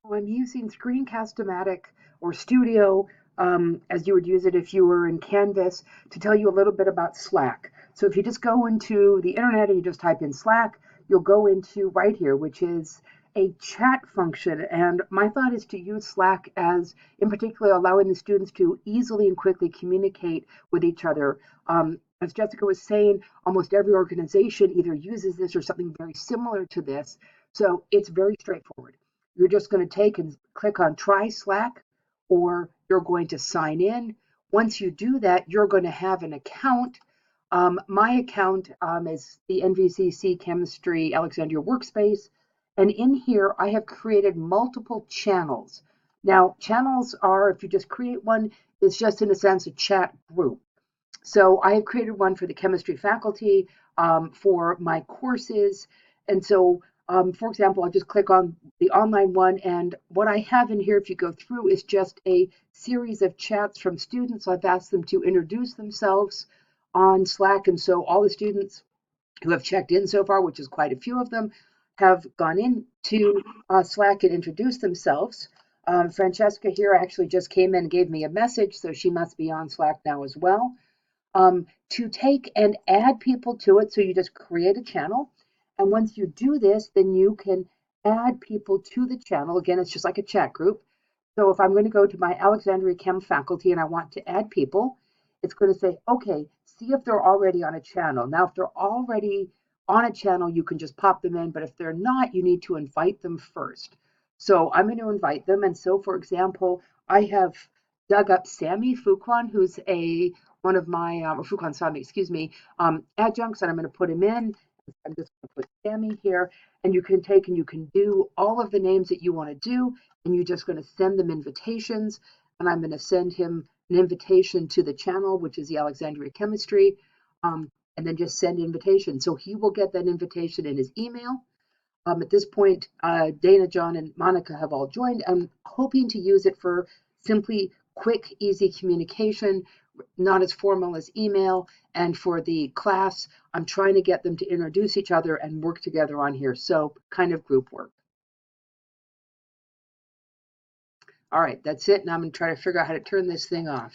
So I'm using Screencast-O-Matic or Studio as you would use it if you were in Canvas to tell you a little bit about Slack. So if you just go into the internet and you just type in Slack, you'll go into right here, which is a chat function. And my thought is to use Slack as, in particular, allowing the students to easily and quickly communicate with each other. As Jessica was saying, almost every organization either uses this or something very similar to this. So it's very straightforward. You're just going to take and click on Try Slack, or you're going to sign in. Once you do that, you're going to have an account. My account is the NVCC Chemistry Alexandria Workspace. And in here, I have created multiple channels. Now, channels are, if you just create one, it's just in a sense a chat group. So I have created one for the chemistry faculty, for my courses. And so, for example, I'll just click on the online one. And what I have in here, if you go through, is just a series of chats from students. I've asked them to introduce themselves on Slack. And so all the students who have checked in so far, which is quite a few of them, have gone into Slack and introduced themselves. Francesca here actually just came in and gave me a message, so she must be on Slack now as well. To take and add people to it. So you just create a channel. And once you do this, then you can add people to the channel. Again, it's just like a chat group. So if I'm going to go to my Alexandria Chem faculty and I want to add people, it's going to say, okay, see if they're already on a channel. Now, if they're already on a channel, you can just pop them in. But if they're not, you need to invite them first. So I'm going to invite them. And so, for example, I have dug up Sammy Fuquan, who's one of my, or Fuquan Sami, excuse me, adjuncts, and I'm going to put him in. I'm just going to put Sammy here, and you can take and you can do all of the names that you want to do, and you're just going to send them invitations, and I'm going to send him an invitation to the channel, which is the Alexandria Chemistry, and then just send invitation. So he will get that invitation in his email. At this point, Dana, John, and Monica have all joined. I'm hoping to use it for simply quick, easy communication, not as formal as email. And for the class, I'm trying to get them to introduce each other and work together on here. So kind of group work. All right, that's it. Now I'm going to try to figure out how to turn this thing off.